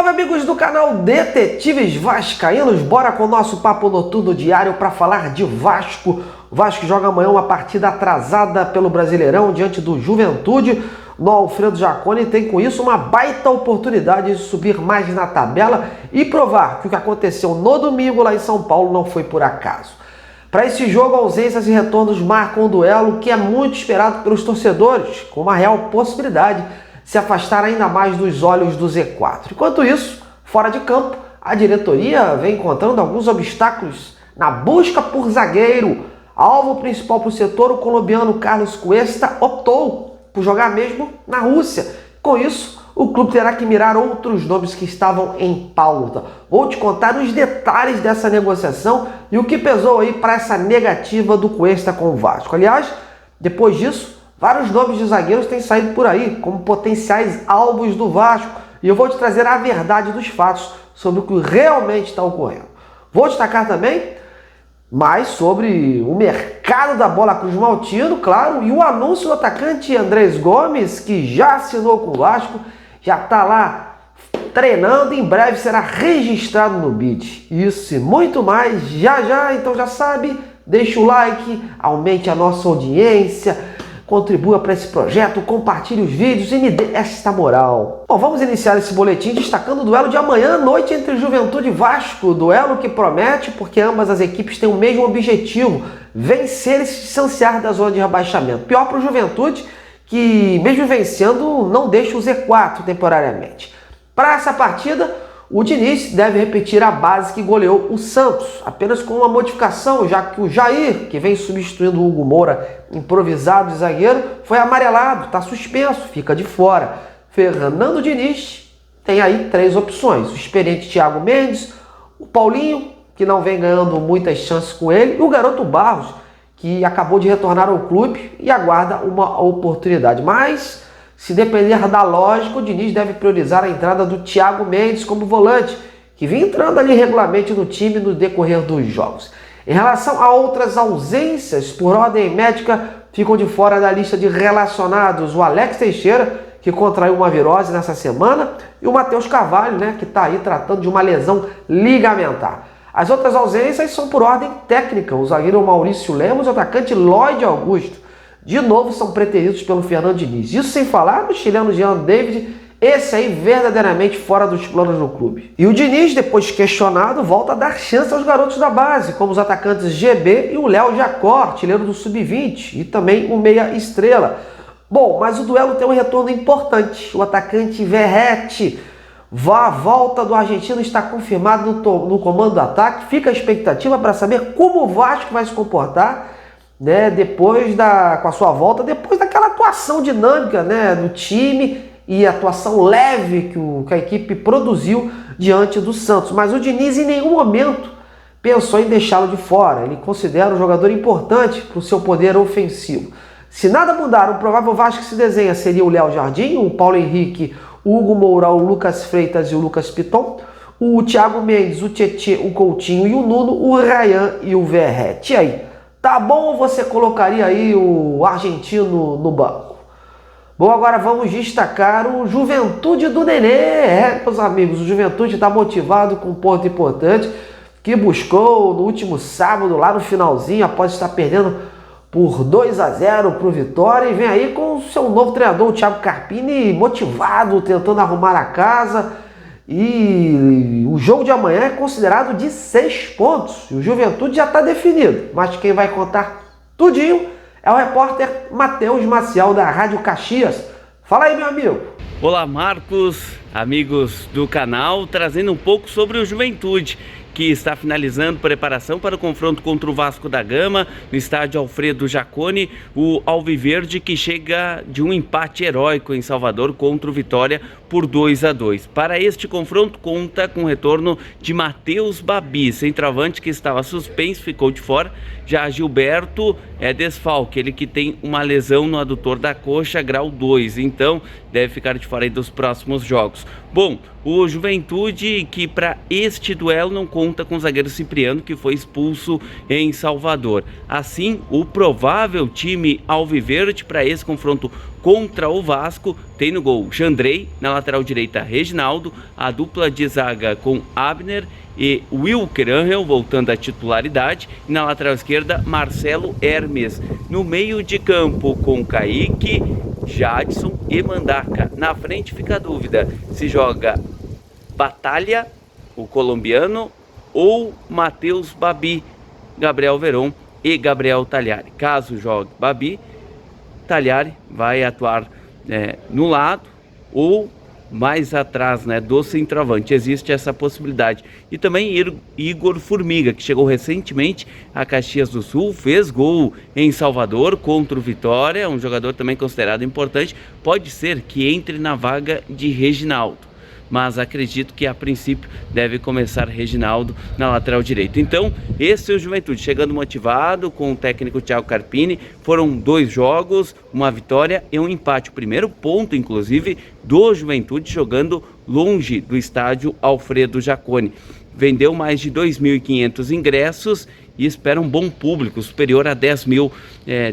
Salve, amigos do canal Detetives Vascaínos, bora com o nosso papo noturno diário para falar de Vasco. O Vasco joga amanhã uma partida atrasada pelo Brasileirão diante do Juventude no Alfredo Jaconi, tem com isso uma baita oportunidade de subir mais na tabela e provar que o que aconteceu no domingo lá em São Paulo não foi por acaso. Para esse jogo, ausências e retornos marcam um duelo que é muito esperado pelos torcedores, com uma real possibilidade se afastar ainda mais dos olhos do Z4. Enquanto isso, fora de campo, a diretoria vem encontrando alguns obstáculos na busca por zagueiro. Alvo principal para o setor, o colombiano Carlos Cuesta optou por jogar mesmo na Rússia. Com isso, o clube terá que mirar outros nomes que estavam em pauta. Vou te contar os detalhes dessa negociação e o que pesou aí para essa negativa do Cuesta com o Vasco. Aliás, depois disso, vários nomes de zagueiros têm saído por aí como potenciais alvos do Vasco e eu vou te trazer a verdade dos fatos sobre o que realmente está ocorrendo. Vou destacar também mais sobre o mercado da bola cruz-maltino, claro, e o anúncio do atacante Andrés Gomes, que já assinou com o Vasco, já está lá treinando, em breve será registrado no BID. Isso e muito mais já, então já sabe, deixa o like, aumente a nossa audiência, contribua para esse projeto, compartilhe os vídeos e me dê esta moral. Bom, vamos iniciar esse boletim destacando o duelo de amanhã à noite entre Juventude e Vasco. Duelo que promete porque ambas as equipes têm o mesmo objetivo, vencer e se distanciar da zona de rebaixamento. Pior para o Juventude, que mesmo vencendo não deixa o Z4 temporariamente. Para essa partida, o Diniz deve repetir a base que goleou o Santos, apenas com uma modificação, já que o Jair, que vem substituindo o Hugo Moura, improvisado de zagueiro, foi amarelado, está suspenso, fica de fora. Fernando Diniz tem aí três opções: o experiente Thiago Mendes, o Paulinho, que não vem ganhando muitas chances com ele, e o garoto Barros, que acabou de retornar ao clube e aguarda uma oportunidade. Mas, se depender da lógica, o Diniz deve priorizar a entrada do Thiago Mendes como volante, que vem entrando ali regularmente no time no decorrer dos jogos. Em relação a outras ausências, por ordem médica, ficam de fora da lista de relacionados o Alex Teixeira, que contraiu uma virose nessa semana, e o Matheus Carvalho, que está aí tratando de uma lesão ligamentar. As outras ausências são por ordem técnica: o zagueiro Maurício Lemos e o atacante Lloyd Augusto. De novo são preteridos pelo Fernando Diniz. Isso sem falar no chileno Jean David, esse aí verdadeiramente fora dos planos do clube. E o Diniz, depois questionado, volta a dar chance aos garotos da base, como os atacantes GB e o Léo Jacó, artilheiro do Sub-20, e também o Meia Estrela. Bom, mas o duelo tem um retorno importante. O atacante Verratti, a volta do argentino está confirmado no comando do ataque. Fica a expectativa para saber como o Vasco vai se comportar com a sua volta, depois daquela atuação dinâmica do time e atuação leve que a equipe produziu diante do Santos. Mas o Diniz em nenhum momento pensou em deixá-lo de fora. Ele considera um jogador importante para o seu poder ofensivo. Se nada mudar, o provável Vasco que se desenha seria o Léo Jardim, o Paulo Henrique, o Hugo Moura, o Lucas Freitas e o Lucas Piton, o Thiago Mendes, o Tietê, o Coutinho e o Nuno, o Ryan e o Verratti. E aí? Tá bom ou você colocaria aí o argentino no banco? Bom, agora vamos destacar o Juventude do Nenê. Meus amigos, o Juventude está motivado com um ponto importante que buscou no último sábado, lá no finalzinho, após estar perdendo por 2-0 para o Vitória, e vem aí com o seu novo treinador, o Thiago Carpini, motivado, tentando arrumar a casa. E o jogo de amanhã é considerado de 6 pontos. E o Juventude já está definido. Mas quem vai contar tudinho é o repórter Matheus Maciel, da Rádio Caxias. Fala aí, meu amigo. Olá, Marcos, amigos do canal, trazendo um pouco sobre o Juventude, que está finalizando preparação para o confronto contra o Vasco da Gama no estádio Alfredo Jaconi. O Alviverde, que chega de um empate heróico em Salvador contra o Vitória por 2-2. Para este confronto, conta com o retorno de Matheus Babi, centroavante que estava suspenso, ficou de fora. Já Gilberto é desfalque, ele que tem uma lesão no adutor da coxa, grau 2, então deve ficar de fora aí dos próximos jogos. Bom, o Juventude, que para este duelo não conta com o zagueiro Cipriano, que foi expulso em Salvador. Assim, o provável time alviverde para esse confronto Contra o Vasco, tem no gol Jandrei, na lateral direita Reginaldo, a dupla de zaga com Abner e Wilker Angel voltando à titularidade, e na lateral esquerda Marcelo Hermes. No meio de campo com Kaique, Jadson e Mandaca. Na frente fica a dúvida se joga Batalha, o colombiano, ou Matheus Babi, Gabriel Veron e Gabriel Tagliari. Caso jogue Babi, Tagliari vai atuar no lado ou mais atrás, do centroavante. Existe essa possibilidade. E também Igor Formiga, que chegou recentemente a Caxias do Sul, fez gol em Salvador contra o Vitória, um jogador também considerado importante. Pode ser que entre na vaga de Reginaldo, mas acredito que a princípio deve começar Reginaldo na lateral direita. Então, esse é o Juventude, chegando motivado com o técnico Thiago Carpini. Foram 2 jogos, uma vitória e um empate. O primeiro ponto, inclusive, do Juventude jogando longe do estádio Alfredo Jaconi. Vendeu mais de 2.500 ingressos e espera um bom público, superior a 10 mil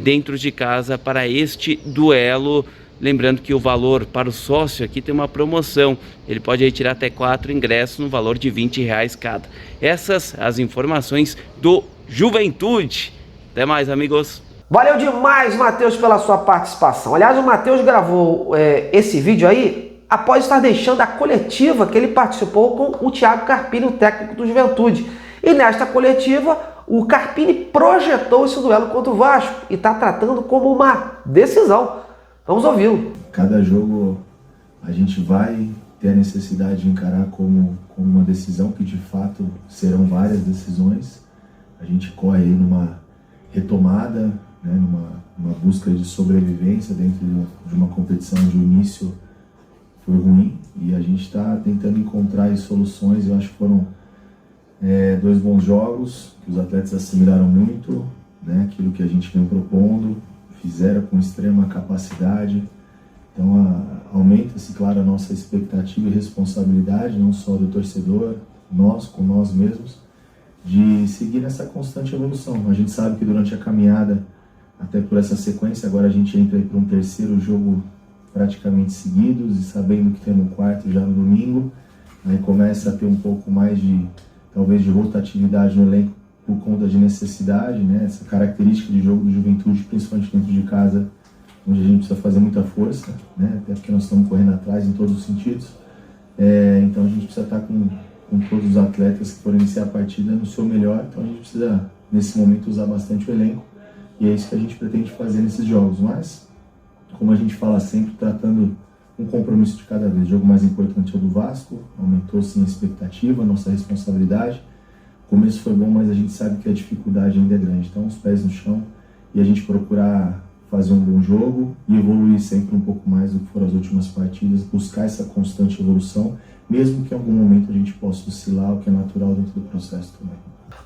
dentro de casa para este duelo. Lembrando que o valor para o sócio aqui tem uma promoção. Ele pode retirar até 4 ingressos no valor de R$20 cada. Essas as informações do Juventude. Até mais, amigos. Valeu demais, Matheus, pela sua participação. Aliás, o Matheus gravou esse vídeo aí após estar deixando a coletiva que ele participou com o Thiago Carpini, o técnico do Juventude. E nesta coletiva, o Carpini projetou esse duelo contra o Vasco e está tratando como uma decisão. Vamos ouvi-lo. Cada jogo a gente vai ter a necessidade de encarar como uma decisão, que de fato serão várias decisões. A gente corre aí numa retomada, numa busca de sobrevivência dentro de uma competição onde o início foi ruim, e a gente está tentando encontrar aí soluções. Eu acho que foram 2 bons jogos, que os atletas assimilaram muito, aquilo que a gente vem propondo, fizeram com extrema capacidade. Então aumenta-se, claro, a nossa expectativa e responsabilidade, não só do torcedor, nós com nós mesmos, de seguir nessa constante evolução. A gente sabe que durante a caminhada, até por essa sequência, agora a gente entra para um 3º jogo praticamente seguidos, e sabendo que temos o 4º já no domingo, aí começa a ter um pouco mais talvez de rotatividade no elenco, por conta de necessidade, essa característica de jogo do Juventude, principalmente dentro de casa, onde a gente precisa fazer muita força, até porque nós estamos correndo atrás em todos os sentidos. Então a gente precisa estar com todos os atletas que forem iniciar a partida no seu melhor. Então a gente precisa, nesse momento, usar bastante o elenco, e é isso que a gente pretende fazer nesses jogos. Mas, como a gente fala sempre, tratando um compromisso de cada vez. O jogo mais importante é o do Vasco, aumentou sim a expectativa, a nossa responsabilidade. O começo foi bom, mas a gente sabe que a dificuldade ainda é grande. Então, os pés no chão e a gente procurar fazer um bom jogo e evoluir sempre um pouco mais do que foram as últimas partidas, buscar essa constante evolução, mesmo que em algum momento a gente possa oscilar, o que é natural dentro do processo também.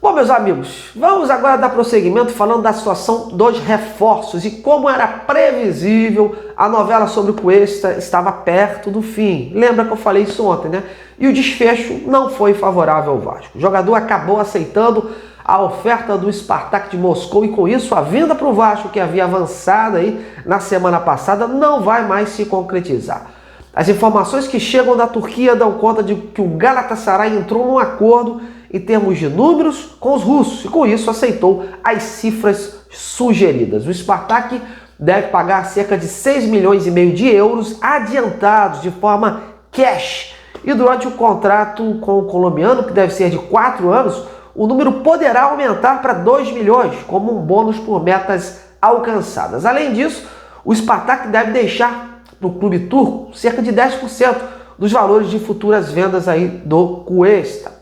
Bom, meus amigos, vamos agora dar prosseguimento falando da situação dos reforços e como era previsível, a novela sobre o Cuesta estava perto do fim. Lembra que eu falei isso ontem, né? E o desfecho não foi favorável ao Vasco. O jogador acabou aceitando a oferta do Spartak de Moscou e com isso a vinda para o Vasco, que havia avançado aí na semana passada, não vai mais se concretizar. As informações que chegam da Turquia dão conta de que o Galatasaray entrou num acordo em termos de números com os russos e com isso aceitou as cifras sugeridas. O Spartak deve pagar cerca de 6,5 milhões de euros adiantados de forma cash. E durante o contrato com o colombiano, que deve ser de 4 anos, o número poderá aumentar para 2 milhões, como um bônus por metas alcançadas. Além disso, o Spartak deve deixar para o clube turco cerca de 10% dos valores de futuras vendas aí do Cuesta.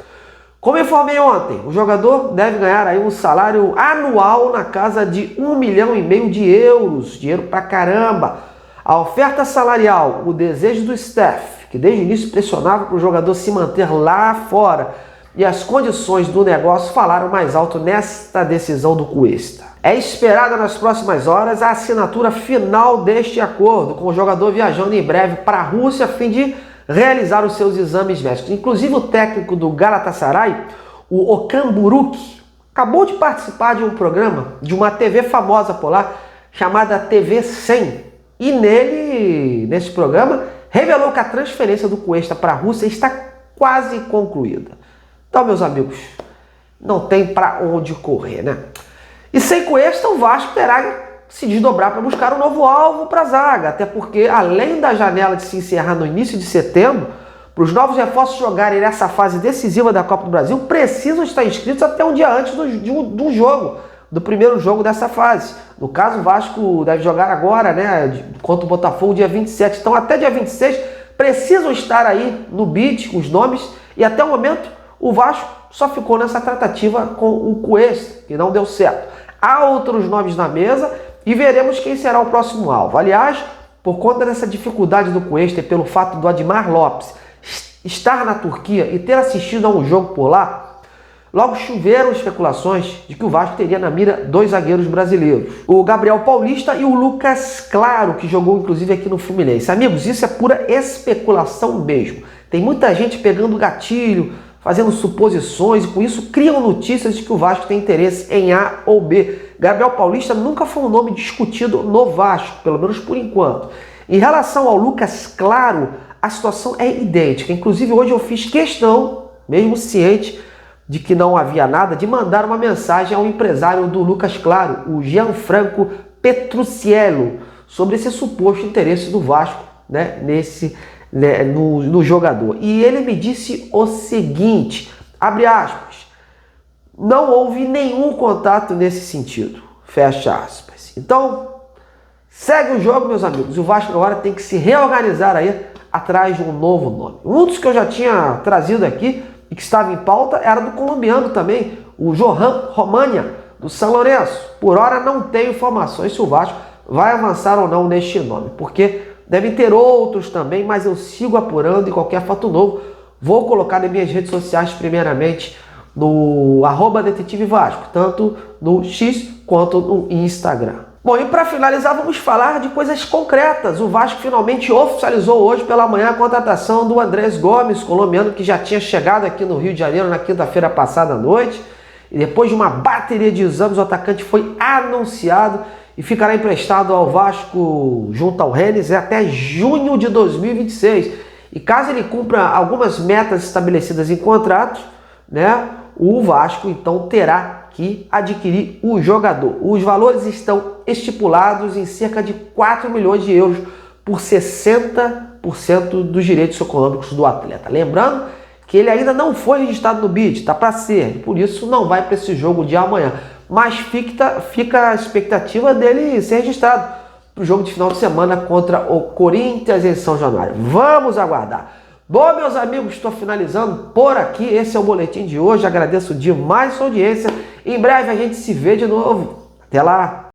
Como informei ontem, o jogador deve ganhar aí um salário anual na casa de 1,5 milhão de euros, dinheiro pra caramba. A oferta salarial, o desejo do staff, que desde o início pressionava para o jogador se manter lá fora, e as condições do negócio falaram mais alto nesta decisão do Cuesta. É esperada nas próximas horas a assinatura final deste acordo, com o jogador viajando em breve para a Rússia a fim de realizar os seus exames médicos. Inclusive o técnico do Galatasaray, o Okan Buruk, acabou de participar de um programa de uma TV famosa por lá, chamada TV 100. E nesse programa, revelou que a transferência do Cuesta para a Rússia está quase concluída. Então, meus amigos, não tem para onde correr, né? E sem Cuesta, o Vasco terá que se desdobrar para buscar um novo alvo para a zaga, até porque, além da janela de se encerrar no início de setembro, para os novos reforços jogarem nessa fase decisiva da Copa do Brasil, precisam estar inscritos até um dia antes do primeiro jogo dessa fase. No caso, o Vasco deve jogar agora, né, contra o Botafogo, dia 27. Então, até dia 26, precisam estar aí no bid, os nomes, e até o momento, o Vasco só ficou nessa tratativa com o Cuesta, que não deu certo. Há outros nomes na mesa e veremos quem será o próximo alvo. Aliás, por conta dessa dificuldade do Cuesta e pelo fato do Admar Lopes estar na Turquia e ter assistido a um jogo por lá, logo choveram especulações de que o Vasco teria na mira 2 zagueiros brasileiros, o Gabriel Paulista e o Lucas Claro, que jogou inclusive aqui no Fluminense. Amigos, isso é pura especulação mesmo. Tem muita gente pegando gatilho, fazendo suposições, e com isso criam notícias de que o Vasco tem interesse em A ou B. Gabriel Paulista nunca foi um nome discutido no Vasco, pelo menos por enquanto. Em relação ao Lucas Claro, a situação é idêntica. Inclusive, hoje eu fiz questão, mesmo ciente de que não havia nada, de mandar uma mensagem ao empresário do Lucas Claro, o Gianfranco Petrucciello, sobre esse suposto interesse do Vasco, né, no jogador. E ele me disse o seguinte, abre aspas, não houve nenhum contato nesse sentido, fecha aspas. Então, segue o jogo, meus amigos. O Vasco agora tem que se reorganizar aí atrás de um novo nome. Um dos que eu já tinha trazido aqui e que estava em pauta era do colombiano também, o Johan Romania, do São Lourenço. Por hora não tenho informações se o Vasco vai avançar ou não neste nome, porque devem ter outros também, mas eu sigo apurando e qualquer fato novo vou colocar nas minhas redes sociais, primeiramente no @Detetive Vasco, tanto no X quanto no Instagram. Bom, e para finalizar, vamos falar de coisas concretas. O Vasco finalmente oficializou hoje pela manhã a contratação do Andrés Gomes, colombiano, que já tinha chegado aqui no Rio de Janeiro na quinta-feira passada à noite. E depois de uma bateria de exames, o atacante foi anunciado e ficará emprestado ao Vasco junto ao Rennes até junho de 2026. E caso ele cumpra algumas metas estabelecidas em contrato, né, o Vasco então terá que adquirir o jogador. Os valores estão estipulados em cerca de 4 milhões de euros por 60% dos direitos econômicos do atleta. Lembrando que ele ainda não foi registrado no BID, está para ser, por isso não vai para esse jogo de amanhã. Mas fica a expectativa dele ser registrado para o jogo de final de semana contra o Corinthians em São Januário. Vamos aguardar. Bom, meus amigos, estou finalizando por aqui. Esse é o boletim de hoje. Agradeço demais a sua audiência. Em breve a gente se vê de novo. Até lá!